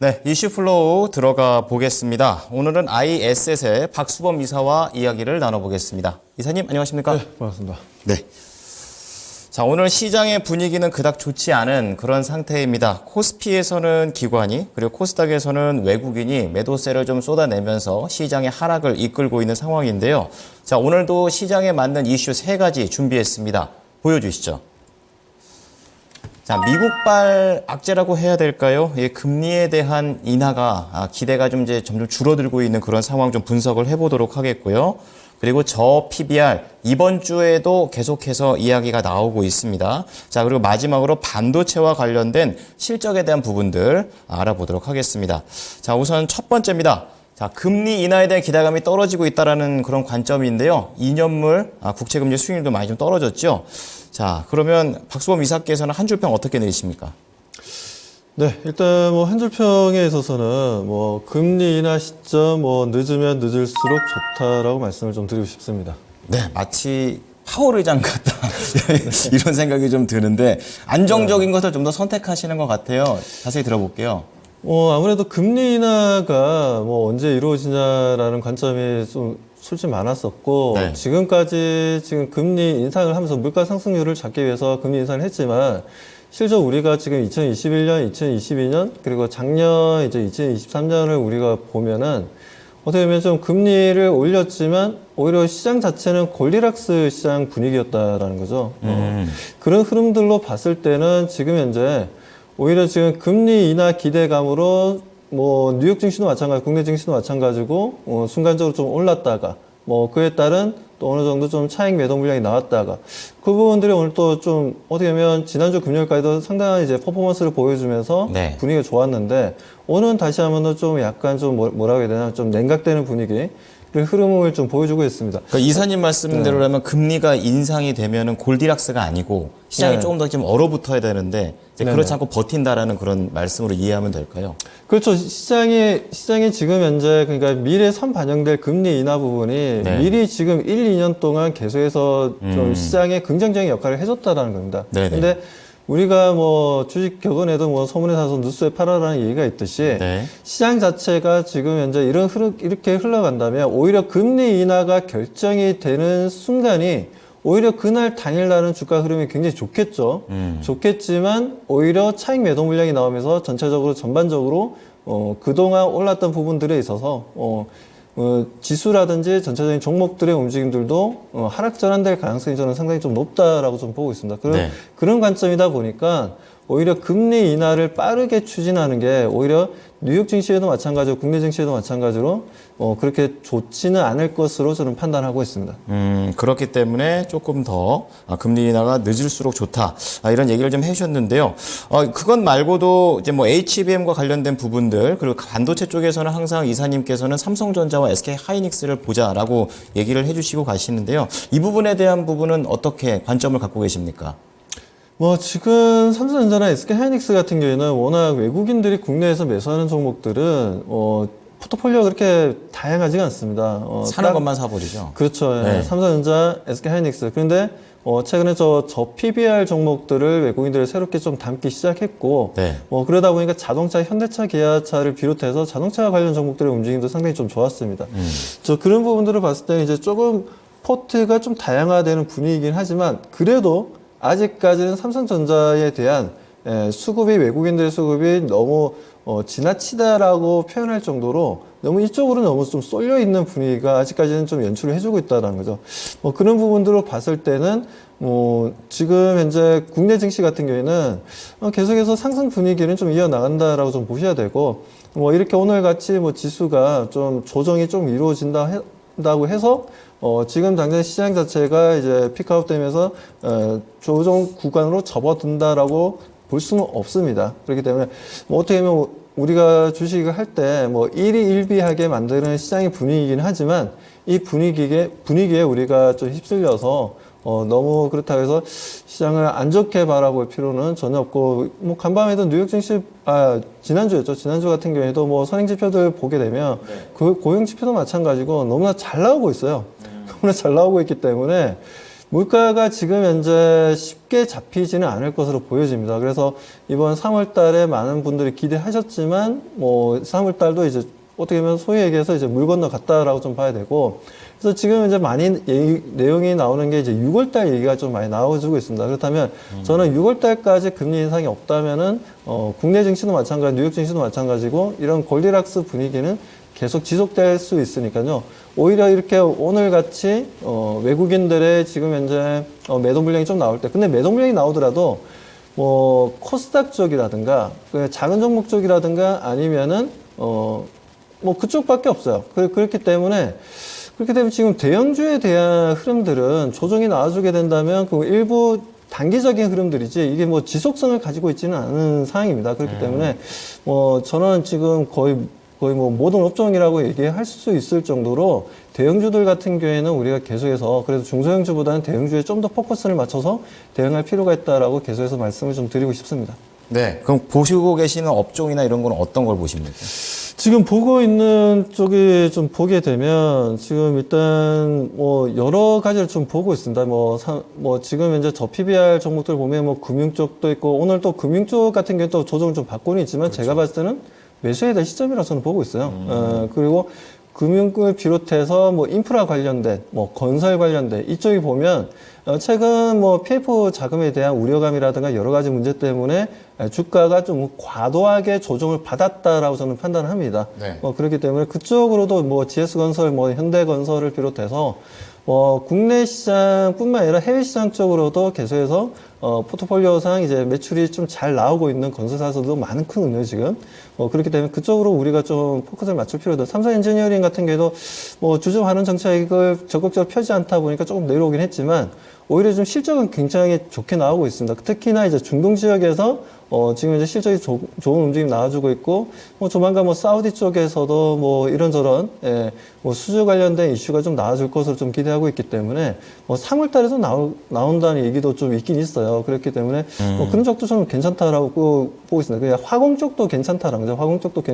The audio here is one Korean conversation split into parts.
네, 이슈 플로우 들어가 보겠습니다. 오늘은 iA셋의 박수범 이사와 이야기를 나눠보겠습니다. 이사님, 안녕하십니까? 네, 반갑습니다. 네. 자, 오늘 시장의 분위기는 그닥 좋지 않은 그런 상태입니다. 코스피에서는 기관이, 그리고 코스닥에서는 외국인이 매도세를 좀 쏟아내면서 시장의 하락을 이끌고 있는 상황인데요. 자, 오늘도 시장에 맞는 이슈 3가지 준비했습니다. 보여주시죠. 자, 미국발 악재라고 해야 될까요? 예, 금리에 대한 인하가 기대가 좀 이제 점점 줄어들고 있는 그런 상황 좀 분석을 해보도록 하겠고요. 그리고 저 PBR 이번 주에도 계속해서 이야기가 나오고 있습니다. 자, 그리고 마지막으로 반도체와 관련된 실적에 대한 부분들 알아보도록 하겠습니다. 자, 우선 첫 번째입니다. 자, 금리 인하에 대한 기대감이 떨어지고 있다는 그런 관점인데요. 2년물 국채금리 수익률도 많이 좀 떨어졌죠. 자, 그러면 박수범 이사께서는 한 줄평 어떻게 내리십니까? 네, 일단 뭐 한 줄평에 있어서는 뭐 금리 인하 시점 늦으면 늦을수록 좋다라고 말씀을 좀 드리고 싶습니다. 네, 마치 파월 의장 같다 이런 생각이 좀 드는데 안정적인 것을 좀 더 선택하시는 것 같아요. 자세히 들어볼게요. 아무래도 금리 인하가 언제 이루어지냐라는 관점이 좀 솔직히 많았었고, 네. 지금까지 지금 금리 인상을 하면서 물가 상승률을 잡기 위해서 금리 인상을 했지만, 실제 우리가 지금 2021년, 2022년, 그리고 작년 이제 2023년을 우리가 보면은, 어떻게 보면 좀 금리를 올렸지만, 오히려 시장 자체는 골디락스 시장 분위기였다라는 거죠. 그런 흐름들로 봤을 때는 지금 현재, 오히려 지금 금리 인하 기대감으로 뉴욕 증시도 마찬가지, 국내 증시도 마찬가지고 순간적으로 좀 올랐다가 그에 따른 또 어느 정도 좀 차익 매도 물량이 나왔다가 그 부분들이 오늘 또 좀 어떻게 보면 지난주 금요일까지도 상당한 이제 퍼포먼스를 보여주면서 네. 분위기가 좋았는데 오늘은 다시 한번 좀 약간 좀 뭐라고 해야 되나 좀 냉각되는 분위기 그 흐름을 좀 보여주고 있습니다. 그러니까 이사님 말씀대로라면 금리가 인상이 되면은 골디락스가 아니고 시장이 네. 조금 더 좀 얼어붙어야 되는데 이제 그렇지 않고 버틴다라는 그런 말씀으로 이해하면 될까요? 그렇죠. 시장이 지금 현재 그러니까 미래 선 반영될 금리 인하 부분이 네. 미리 지금 1, 2년 동안 계속해서 좀 시장에 긍정적인 역할을 해줬다라는 겁니다. 네네. 근데 우리가 주식 격언에도 소문에 사서 뉴스에 팔아라는 얘기가 있듯이 네. 시장 자체가 지금 현재 이렇게 흘러간다면 오히려 금리 인하가 결정이 되는 순간이 오히려 그날 당일날은 주가 흐름이 굉장히 좋겠죠. 좋겠지만 오히려 차익 매도 물량이 나오면서 전반적으로 그동안 올랐던 부분들에 있어서 지수라든지 전체적인 종목들의 움직임들도 하락 전환될 가능성이 저는 상당히 좀 높다라고 좀 보고 있습니다. 네. 그런 관점이다 보니까 오히려 금리 인하를 빠르게 추진하는 게 오히려 뉴욕 증시에도 마찬가지로 국내 증시에도 마찬가지로 그렇게 좋지는 않을 것으로 저는 판단하고 있습니다. 그렇기 때문에 조금 더 금리 인하가 늦을수록 좋다. 이런 얘기를 좀 해주셨는데요. 그건 말고도 이제 HBM과 관련된 부분들 그리고 반도체 쪽에서는 항상 이사님께서는 삼성전자와 SK 하이닉스를 보자라고 얘기를 해주시고 가시는데요. 이 부분에 대한 부분은 어떻게 관점을 갖고 계십니까? 지금 삼성전자나 SK 하이닉스 같은 경우에는 워낙 외국인들이 국내에서 매수하는 종목들은 포트폴리오가 그렇게 다양하지가 않습니다. 사는 것만 사버리죠. 그렇죠. 네. 삼성전자, SK 하이닉스. 그런데 최근에 저 PBR 종목들을 외국인들이 새롭게 좀 담기 시작했고, 네. 그러다 보니까 자동차, 현대차, 기아차를 비롯해서 자동차 관련 종목들의 움직임도 상당히 좀 좋았습니다. 그런 부분들을 봤을 때는 이제 조금 포트가 좀 다양화되는 분위기이긴 하지만, 그래도 아직까지는 삼성전자에 대한 외국인들의 수급이 너무 지나치다라고 표현할 정도로 너무 이쪽으로 너무 좀 쏠려 있는 분위기가 아직까지는 좀 연출을 해주고 있다는 거죠. 그런 부분들로 봤을 때는 지금 현재 국내 증시 같은 경우에는 계속해서 상승 분위기는 좀 이어나간다라고 좀 보셔야 되고 이렇게 오늘 같이 지수가 좀 조정이 좀 이루어진다고 해서 지금 당장 시장 자체가 이제 피크아웃 되면서 조정 구간으로 접어든다라고 볼 수는 없습니다. 그렇기 때문에 어떻게 보면 우리가 주식을 할 때 일희일비하게 만드는 시장의 분위기이긴 하지만 이 분위기에 우리가 좀 휩쓸려서 너무 그렇다고 해서 시장을 안 좋게 바라볼 필요는 전혀 없고 간밤에도 뉴욕 증시 지난주였죠. 지난주 같은 경우에도 선행 지표들 보게 되면 그 고용 지표도 마찬가지고 너무나 잘 나오고 있어요. 너무나 잘 나오고 있기 때문에 물가가 지금 현재 쉽게 잡히지는 않을 것으로 보여집니다. 그래서 이번 3월 달에 많은 분들이 기대하셨지만, 뭐, 3월 달도 이제 어떻게 보면 소위 얘기해서 이제 물 건너 갔다라고 좀 봐야 되고, 그래서 지금 이제 많이 내용이 나오는 게 이제 6월 달 얘기가 좀 많이 나와주고 있습니다. 그렇다면 저는 6월 달까지 금리 인상이 없다면은, 국내 증시도 마찬가지, 뉴욕 증시도 마찬가지고, 이런 골디락스 분위기는 계속 지속될 수 있으니까요. 오히려 이렇게 오늘 같이 외국인들의 지금 현재 매도 물량이 좀 나올 때, 근데 매도 물량이 나오더라도 뭐 코스닥 쪽이라든가 그 작은 종목 쪽이라든가 아니면은 뭐 그쪽밖에 없어요. 그렇기 때문에 지금 대형주에 대한 흐름들은 조정이 나와주게 된다면 그 일부 단기적인 흐름들이지 이게 뭐 지속성을 가지고 있지는 않은 상황입니다. 그렇기 때문에 저는 지금 거의 뭐 모든 업종이라고 얘기할 수 있을 정도로 대형주들 같은 경우에는 우리가 계속해서 그래도 중소형주보다는 대형주에 좀 더 포커스를 맞춰서 대응할 필요가 있다라고 계속해서 말씀을 좀 드리고 싶습니다. 네. 그럼 보시고 계시는 업종이나 이런 건 어떤 걸 보십니까? 지금 보고 있는 쪽이 좀 보게 되면 지금 일단 뭐 여러 가지를 좀 보고 있습니다. 뭐 지금 현재 저 PBR 종목들 보면 뭐 금융 쪽도 있고 오늘 또 금융 쪽 같은 경우는 또 조정을 좀 받고는 있지만 그렇죠. 제가 봤을 때는 매수해야 될 시점이라고 저는 보고 있어요. 그리고 금융을 비롯해서 뭐 인프라 관련된, 뭐 건설 관련된 이쪽이 보면 최근 뭐 PF 자금에 대한 우려감이라든가 여러 가지 문제 때문에 주가가 좀 과도하게 조정을 받았다라고 저는 판단을 합니다. 네. 그렇기 때문에 그쪽으로도 뭐 GS건설, 뭐 현대건설을 비롯해서 국내 시장뿐만 아니라 해외 시장 쪽으로도 계속해서 포트폴리오상 이제 매출이 좀 잘 나오고 있는 건설사들도 많은 큰 의미예요, 지금. 그렇기 때문에 그쪽으로 우리가 좀 포커스를 맞출 필요도. 삼성 엔지니어링 같은 경우도 뭐 주주 환원 정책을 적극적으로 펴지 않다 보니까 조금 내려오긴 했지만 오히려 좀 실적은 굉장히 좋게 나오고 있습니다. 특히나 이제 중동 지역에서 지금 이제 실적이 좋은 움직임 나와주고 있고, 조만간 뭐 사우디 쪽에서도 뭐 이런저런, 뭐 수주 관련된 이슈가 좀 나와줄 것으로 좀 기대하고 있기 때문에, 3월 달에도 나온다는 얘기도 좀 있긴 있어요. 그렇기 때문에, 그런 쪽도 좀 괜찮다라고 보고 있습니다. 그냥 화공 쪽도 괜찮다라는 거죠. 화공 쪽도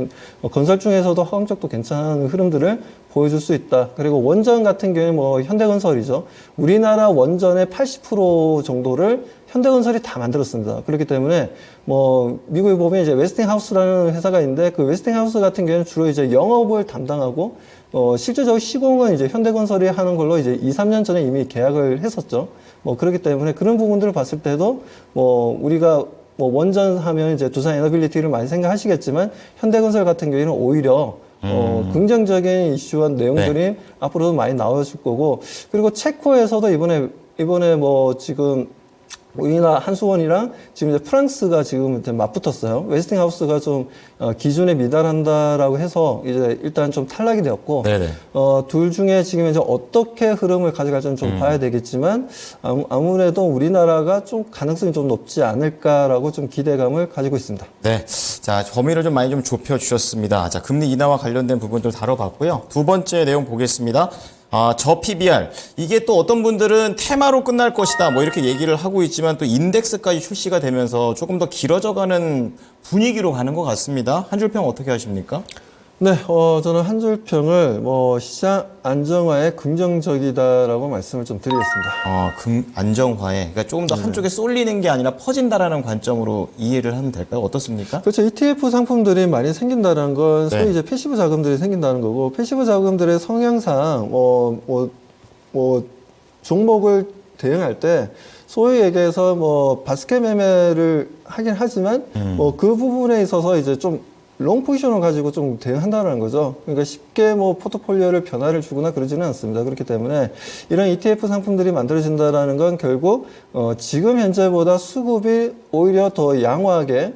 건설 중에서도 화공 쪽도 괜찮은 흐름들을 보여줄 수 있다. 그리고 원전 같은 경우에 뭐 현대건설이죠. 우리나라 원전의 80% 정도를 현대건설이 다 만들었습니다. 그렇기 때문에 뭐 미국에 보면 이제 웨스팅하우스라는 회사가 있는데 그 웨스팅하우스 같은 경우는 주로 이제 영업을 담당하고 실제적으로 시공은 이제 현대건설이 하는 걸로 이제 2, 3년 전에 이미 계약을 했었죠. 그렇기 때문에 그런 부분들을 봤을 때도 우리가 원전 하면 이제 두산 에너빌리티를 많이 생각하시겠지만 현대건설 같은 경우에는 오히려 긍정적인 이슈와 내용들이 네. 앞으로도 많이 나와줄 거고 그리고 체코에서도 이번에 뭐 지금 우리나라 한수원이랑 지금 이제 프랑스가 지금 맞붙었어요. 웨스팅하우스가 좀 기준에 미달한다라고 해서 이제 일단 좀 탈락이 되었고, 네네. 둘 중에 지금 이제 어떻게 흐름을 가져갈지는 좀 봐야 되겠지만 아무래도 우리나라가 좀 가능성이 좀 높지 않을까라고 좀 기대감을 가지고 있습니다. 네. 자, 범위를 좀 많이 좀 좁혀 주셨습니다. 자, 금리 인하와 관련된 부분들 다뤄봤고요. 두 번째 내용 보겠습니다. 저 PBR. 이게 또 어떤 분들은 테마로 끝날 것이다. 뭐 이렇게 얘기를 하고 있지만 또 인덱스까지 출시가 되면서 조금 더 길어져 가는 분위기로 가는 것 같습니다. 한 줄 평 어떻게 하십니까? 네, 저는 한 줄 평을 시장 안정화에 긍정적이다라고 말씀을 좀 드리겠습니다. 안정화에. 그러니까 조금 더 한쪽에 쏠리는 게 아니라 퍼진다라는 관점으로 이해를 하면 될까요? 어떻습니까? 그렇죠. ETF 상품들이 많이 생긴다는 건 소위 네. 이제 패시브 자금들이 생긴다는 거고, 패시브 자금들의 성향상, 종목을 대응할 때, 소위 얘기해서 바스켓 매매를 하긴 하지만, 그 부분에 있어서 이제 좀 롱 포지션을 가지고 좀 대응한다는 거죠. 그러니까 쉽게 포트폴리오를 변화를 주거나 그러지는 않습니다. 그렇기 때문에 이런 ETF 상품들이 만들어진다라는 건 결국 지금 현재보다 수급이 오히려 더 양호하게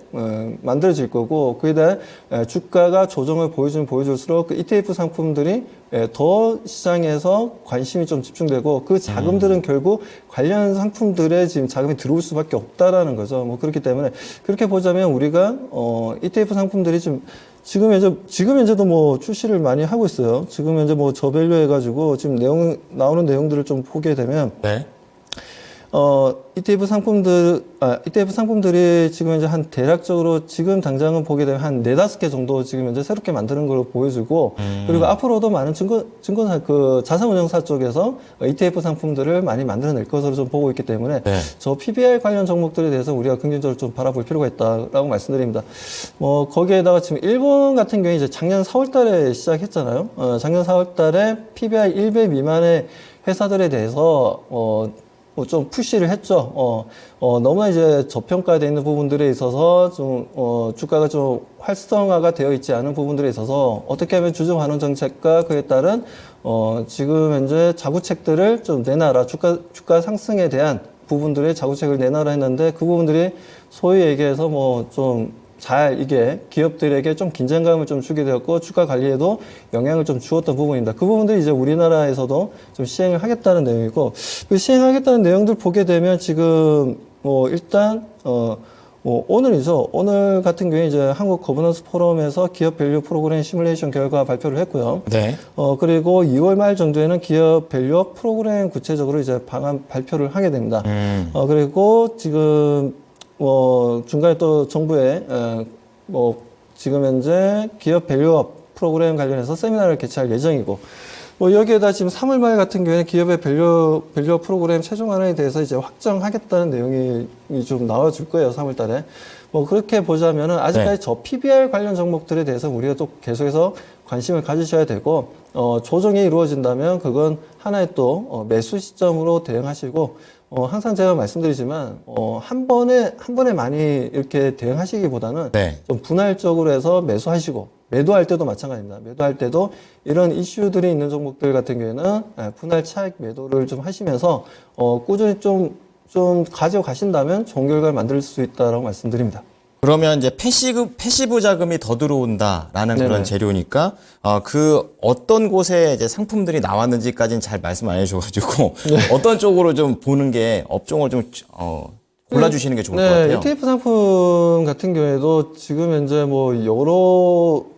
만들어질 거고 그에 대한 주가가 조정을 보여줄수록 그 ETF 상품들이 더 시장에서 관심이 좀 집중되고 그 자금들은 결국 관련 상품들에 지금 자금이 들어올 수밖에 없다라는 거죠. 그렇기 때문에 그렇게 보자면 우리가 ETF 상품들이 지금 현재도 출시를 많이 하고 있어요. 지금 현재 저밸류 해가지고 지금 나오는 내용들을 좀 보게 되면 네. ETF 상품들이 지금 이제 한 대략적으로 지금 당장은 보게 되면 한 4-5개 정도 지금 현재 새롭게 만드는 걸로 보여지고, 그리고 앞으로도 많은 증권사, 자산운용사 쪽에서 ETF 상품들을 많이 만들어낼 것으로 좀 보고 있기 때문에, 네. 저 PBR 관련 종목들에 대해서 우리가 긍정적으로 좀 바라볼 필요가 있다라고 말씀드립니다. 거기에다가 지금 일본 같은 경우에 이제 작년 4월 달에 시작했잖아요. 작년 4월 달에 PBR 1배 미만의 회사들에 대해서, 좀 푸시를 했죠. 너무나 이제 저평가되어 있는 부분들에 있어서 좀, 주가가 좀 활성화가 되어 있지 않은 부분들에 있어서 어떻게 하면 주주 환원 정책과 그에 따른, 지금 현재 자구책들을 좀 내놔라. 주가 상승에 대한 부분들의 자구책을 내놔라 했는데 그 부분들이 소위 얘기해서 이게 기업들에게 좀 긴장감을 좀 주게 되었고 주가 관리에도 영향을 좀 주었던 부분입니다. 그 부분들이 이제 우리나라에서도 좀 시행을 하겠다는 내용이고, 그 시행하겠다는 내용들 보게 되면 지금 일단 오늘이죠. 오늘 같은 경우에 이제 한국 거버넌스 포럼에서 기업 밸류 프로그램 시뮬레이션 결과 발표를 했고요. 네. 그리고 2월 말 정도에는 기업 밸류 프로그램 구체적으로 이제 방안 발표를 하게 됩니다. 그리고 지금 중간에 또 정부에, 지금 현재 기업 밸류업 프로그램 관련해서 세미나를 개최할 예정이고, 여기에다 지금 3월 말 같은 경우에는 기업의 밸류업 프로그램 최종 안에 대해서 이제 확정하겠다는 내용이 좀 나와줄 거예요, 3월 달에. 그렇게 보자면은 아직까지 저 PBR 관련 종목들에 대해서 우리가 또 계속해서 관심을 가지셔야 되고, 조정이 이루어진다면 그건 하나의 또 매수 시점으로 대응하시고, 항상 제가 말씀드리지만, 한 번에 많이 이렇게 대응하시기보다는 네. 좀 분할적으로 해서 매수하시고, 매도할 때도 마찬가지입니다. 매도할 때도 이런 이슈들이 있는 종목들 같은 경우에는 분할 차익 매도를 좀 하시면서, 꾸준히 좀 가지고 가신다면 좋은 결과를 만들 수 있다라고 말씀드립니다. 그러면 이제 패시브 자금이 더 들어온다라는 네네. 그런 재료니까 그 어떤 곳에 이제 상품들이 나왔는지까지는 잘 말씀 안 해주셔가지고 어떤 쪽으로 좀 보는 게 업종을 좀 골라주시는 게 좋을 것 같아요. ETF 상품 같은 경우에도 지금 현재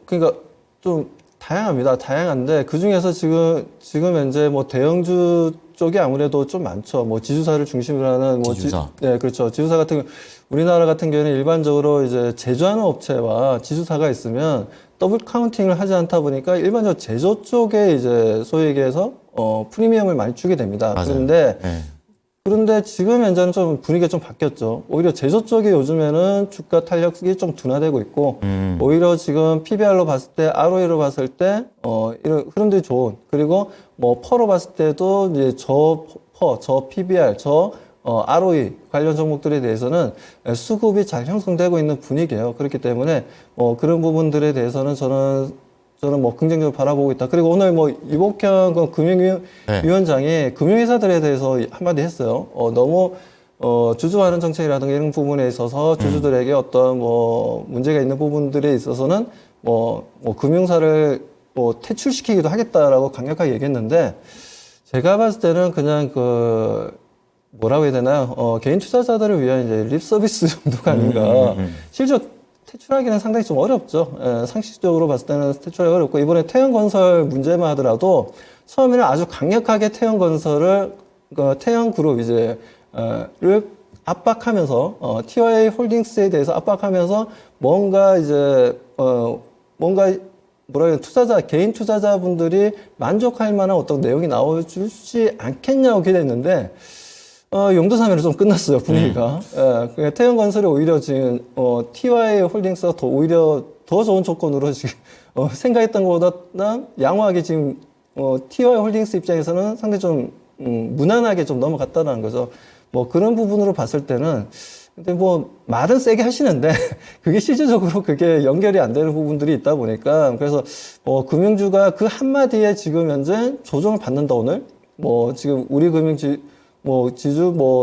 그러니까 좀 다양합니다. 다양한데 그 중에서 지금 현재 대형주 쪽이 아무래도 좀 많죠. 지주사를 중심으로 하는 지주사. 네, 그렇죠. 지주사 같은 경우 우리나라 같은 경우에는 일반적으로 이제 제조하는 업체와 지주사가 있으면 더블 카운팅을 하지 않다 보니까 일반적으로 제조 쪽에 이제 소위 얘기해서 프리미엄을 많이 주게 됩니다. 맞아요. 그런데 지금 현재는 좀 분위기가 좀 바뀌었죠. 오히려 제조 쪽이 요즘에는 주가 탄력이 좀 둔화되고 있고, 오히려 지금 PBR로 봤을 때, ROE로 봤을 때, 이런 흐름들이 좋은, 그리고 퍼로 봤을 때도 이제 저 PBR, ROE 관련 종목들에 대해서는 수급이 잘 형성되고 있는 분위기예요. 그렇기 때문에, 그런 부분들에 대해서는 저는 긍정적으로 바라보고 있다. 그리고 오늘 이복현 금융위원장이 금융회사들에 대해서 한마디 했어요. 너무, 주주환원 정책이라든가 이런 부분에 있어서 주주들에게 어떤 문제가 있는 부분들에 있어서는 금융사를 퇴출시키기도 하겠다라고 강력하게 얘기했는데, 제가 봤을 때는 그냥 뭐라고 해야 되나요? 개인 투자자들을 위한 이제 립 서비스 정도가 아닌가. 실제 퇴출하기는 상당히 좀 어렵죠. 상식적으로 봤을 때는 퇴출하기 어렵고, 이번에 태양건설 문제만 하더라도 처음에는 아주 강력하게 태양건설을, 태양그룹 를 압박하면서, TYA 홀딩스에 대해서 압박하면서 뭔가 개인 투자자분들이 만족할 만한 어떤 내용이 나와주지 않겠냐고 기대했는데, 용두사미로 좀 끝났어요, 분위기가. 그러니까 태양건설이 오히려 지금, TY 홀딩스가 오히려 더 좋은 조건으로 지금, 생각했던 것보다 양호하게 지금, TY 홀딩스 입장에서는 상당히 좀, 무난하게 좀 넘어갔다는 거죠. 그런 부분으로 봤을 때는, 근데 말은 세게 하시는데, 그게 실질적으로 그게 연결이 안 되는 부분들이 있다 보니까, 그래서, 금융주가 그 한마디에 지금 현재 조정을 받는다, 오늘. 지금 우리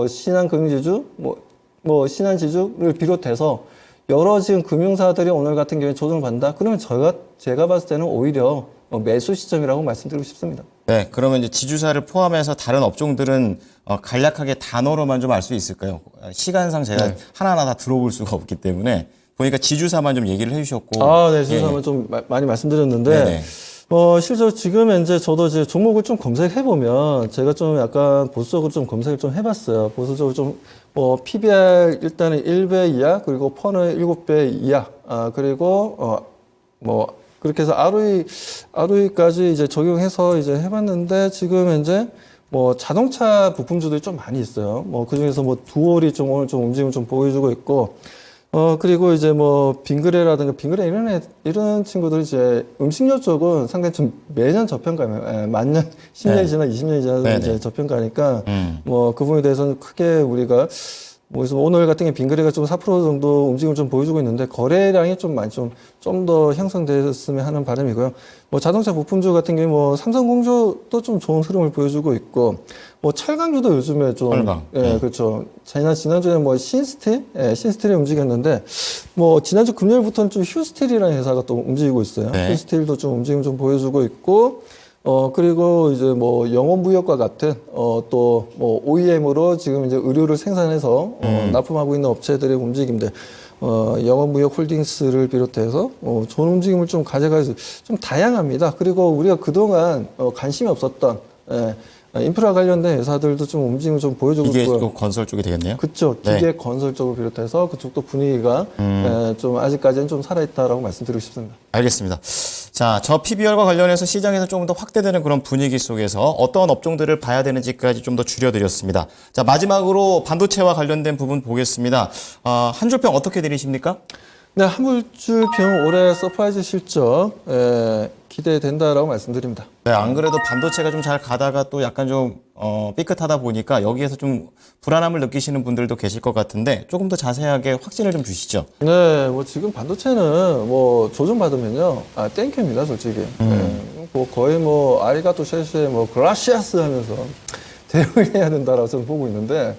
신한금융지주, 신한지주를 비롯해서 여러 지금 금융사들이 오늘 같은 경우에 조정을 받는다? 그러면 제가 봤을 때는 오히려 매수 시점이라고 말씀드리고 싶습니다. 네, 그러면 이제 지주사를 포함해서 다른 업종들은 간략하게 단어로만 좀 알 수 있을까요? 시간상 제가 하나하나 다 들어볼 수가 없기 때문에 보니까 지주사만 좀 얘기를 해주셨고. 네, 지주사만 좀 많이 말씀드렸는데, 실제로 지금 현재 저도 이제 종목을 좀 검색해보면 제가 좀 약간 보수적으로 좀 검색을 좀 해봤어요. 보수적으로 좀, PBR 일단은 1배 이하, 그리고 펀은 7배 이하, 그리고, 그렇게 해서 ROE까지 이제 적용해서 이제 해봤는데 지금 현재 자동차 부품주들이 좀 많이 있어요. 그 중에서 두올이 좀 오늘 좀 움직임을 좀 보여주고 있고, 그리고 이제 빙그레라든가, 빙그레 이런 친구들이 이제 음식료 쪽은 상당히 좀 매년 저평가예요. 만년, 10년이 지나 20년이 지나 이제 저평가니까, 그 부분에 대해서는 크게 우리가, 그래서 오늘 같은 경우 빙그레가 좀 4% 정도 움직임을 좀 보여주고 있는데, 거래량이 좀 많이 좀 더 형성됐으면 하는 바람이고요. 자동차 부품주 같은 경우 삼성공조도 좀 좋은 흐름을 보여주고 있고, 철강주도 요즘에 좀, 철강. 예, 그렇죠. 지난주에 신스틸이 움직였는데, 지난주 금요일부터는 좀 휴스틸이라는 회사가 또 움직이고 있어요. 네. 휴스틸도 좀 움직임 좀 보여주고 있고, 그리고 이제 영혼무역과 같은, OEM으로 지금 이제 의류를 생산해서, 납품하고 있는 업체들의 움직임들, 영혼무역 홀딩스를 비롯해서, 좋은 움직임을 좀 가져가서 좀 다양합니다. 그리고 우리가 그동안, 관심이 없었던, 인프라 관련된 회사들도 좀 움직임을 좀 보여주고 이게 있고요. 또 건설 쪽이 되겠네요. 그렇죠. 기계 건설 쪽을 비롯해서 그쪽도 분위기가 좀 아직까지는 좀 살아있다라고 말씀드리고 싶습니다. 알겠습니다. 자, 저 PBR과 관련해서 시장에서 조금 더 확대되는 그런 분위기 속에서 어떤 업종들을 봐야 되는지까지 좀 더 줄여드렸습니다. 자, 마지막으로 반도체와 관련된 부분 보겠습니다. 한 줄평 어떻게 내리십니까? 네, 한물줄평 올해 서프라이즈 실적 기대된다라고 말씀드립니다. 네, 안 그래도 반도체가 좀 잘 가다가 또 약간 좀 삐끗하다 보니까 여기에서 좀 불안함을 느끼시는 분들도 계실 것 같은데 조금 더 자세하게 확진을 좀 주시죠. 네, 지금 반도체는 조정받으면요, 땡큐입니다, 솔직히. 네, 거의 아리가토 쉐쉐 그라시아스 하면서 대응을 해야 된다라고 저는 보고 있는데,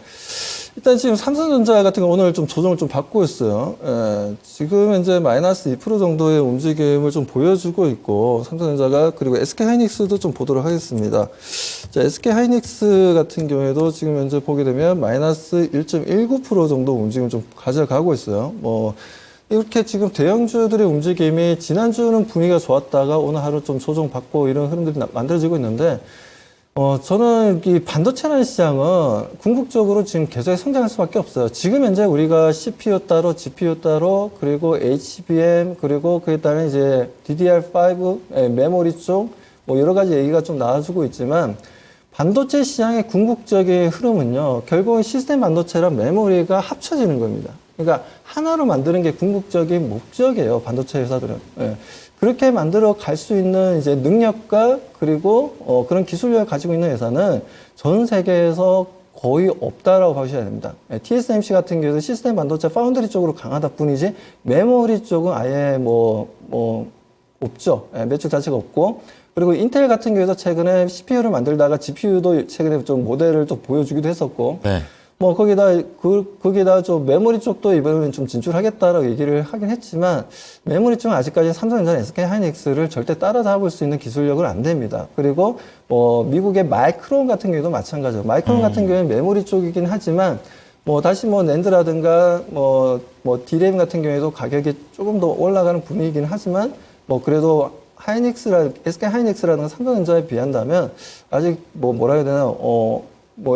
일단 지금 삼성전자 같은 경우 오늘 좀 조정을 좀 받고 있어요. 지금 현재 마이너스 2% 정도의 움직임을 좀 보여주고 있고, 삼성전자가, 그리고 SK하이닉스도 좀 보도록 하겠습니다. 자, SK하이닉스 같은 경우에도 지금 현재 보게 되면 마이너스 1.19% 정도 움직임을 좀 가져가고 있어요. 이렇게 지금 대형주들의 움직임이 지난주는 분위기가 좋았다가 오늘 하루 좀 조정받고 이런 흐름들이 만들어지고 있는데, 저는 이 반도체라는 시장은 궁극적으로 지금 계속 성장할 수밖에 없어요. 지금 현재 우리가 CPU 따로, GPU 따로, 그리고 HBM, 그리고 그에 따른 이제 DDR5, 메모리 쪽, 여러 가지 얘기가 좀 나와주고 있지만, 반도체 시장의 궁극적인 흐름은요, 결국은 시스템 반도체랑 메모리가 합쳐지는 겁니다. 그러니까 하나로 만드는 게 궁극적인 목적이에요, 반도체 회사들은. 예. 그렇게 만들어 갈 수 있는 이제 능력과 그리고 그런 기술력을 가지고 있는 회사는 전 세계에서 거의 없다라고 보셔야 됩니다. TSMC 같은 경우도 시스템 반도체 파운드리 쪽으로 강하다 뿐이지 메모리 쪽은 아예 없죠. 매출 자체가 없고, 그리고 인텔 같은 경우도 최근에 CPU를 만들다가 GPU도 최근에 좀 모델을 또 보여주기도 했었고, 네. 거기다 좀 메모리 쪽도 이번에는 좀 진출하겠다라고 얘기를 하긴 했지만, 메모리 쪽은 아직까지 삼성전자, SK하이닉스를 절대 따라잡을 수 있는 기술력은 안 됩니다. 그리고, 미국의 마이크론 같은 경우도 마찬가지고, 마이크론 같은 경우에는 메모리 쪽이긴 하지만, 다시 낸드라든가, 디램 같은 경우에도 가격이 조금 더 올라가는 분위기긴 하지만, 그래도 SK하이닉스라든가 삼성전자에 비한다면, 아직 뭐라 해야 되나,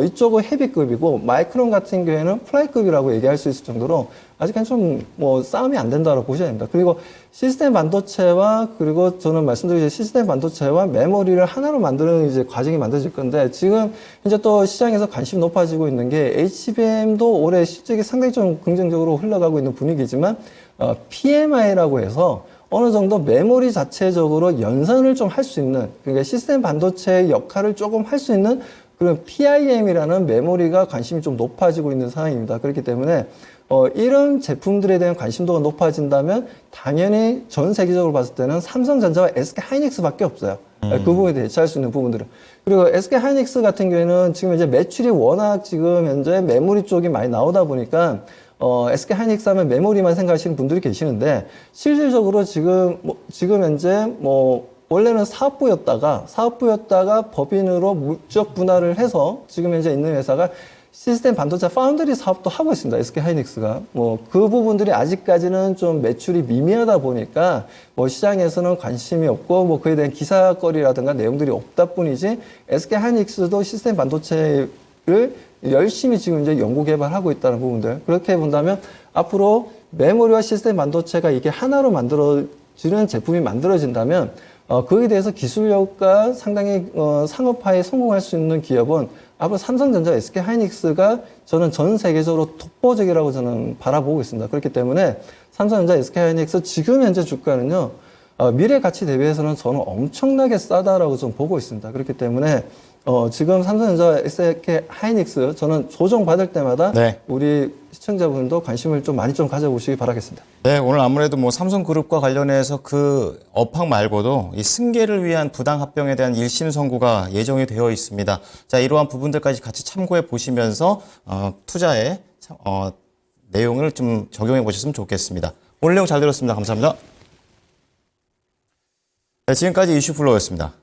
이쪽은 헤비급이고, 마이크론 같은 경우에는 플라이급이라고 얘기할 수 있을 정도로, 아직까지 좀, 싸움이 안 된다고 보셔야 됩니다. 그리고 시스템 반도체와, 그리고 저는 말씀드린 시스템 반도체와 메모리를 하나로 만드는 이제 과정이 만들어질 건데, 지금 이제 또 시장에서 관심이 높아지고 있는 게, HBM도 올해 실적이 상당히 좀 긍정적으로 흘러가고 있는 분위기지만, PMI라고 해서, 어느 정도 메모리 자체적으로 연산을 좀 할 수 있는, 그러니까 시스템 반도체의 역할을 조금 할 수 있는 그런 PIM이라는 메모리가 관심이 좀 높아지고 있는 상황입니다. 그렇기 때문에 이런 제품들에 대한 관심도가 높아진다면 당연히 전 세계적으로 봤을 때는 삼성전자와 SK하이닉스밖에 없어요. 그 부분에 대처할 수 있는 부분들은. 그리고 SK하이닉스 같은 경우에는 지금 이제 매출이 워낙 지금 현재 메모리 쪽이 많이 나오다 보니까 SK하이닉스 하면 메모리만 생각하시는 분들이 계시는데, 실질적으로 지금 현재 원래는 사업부였다가 법인으로 물적 분할을 해서 지금 현재 있는 회사가 시스템 반도체 파운드리 사업도 하고 있습니다. SK 하이닉스가. 뭐 그 부분들이 아직까지는 좀 매출이 미미하다 보니까 뭐 시장에서는 관심이 없고 뭐 그에 대한 기사거리라든가 내용들이 없다 뿐이지 SK 하이닉스도 시스템 반도체를 열심히 지금 이제 연구 개발하고 있다는 부분들. 그렇게 본다면 앞으로 메모리와 시스템 반도체가 이게 하나로 만들어지는 제품이 만들어진다면 거기에 대해서 기술력과 상당히 상업화에 성공할 수 있는 기업은 앞으로 삼성전자, SK 하이닉스가 저는 전 세계적으로 독보적이라고 저는 바라보고 있습니다. 그렇기 때문에 삼성전자, SK 하이닉스 지금 현재 주가는요, 미래 가치 대비해서는 저는 엄청나게 싸다라고 좀 보고 있습니다. 그렇기 때문에 지금 삼성전자, SK 하이닉스 저는 조정 받을 때마다 네. 우리 시청자분도 관심을 좀 많이 좀 가져보시기 바라겠습니다. 네, 오늘 아무래도 뭐 삼성그룹과 관련해서 그 업황 말고도 이 승계를 위한 부당 합병에 대한 1심 선고가 예정이 되어 있습니다. 자, 이러한 부분들까지 같이 참고해 보시면서 투자의 내용을 좀 적용해 보셨으면 좋겠습니다. 오늘 내용 잘 들었습니다. 감사합니다. 네, 지금까지 이슈플로우였습니다.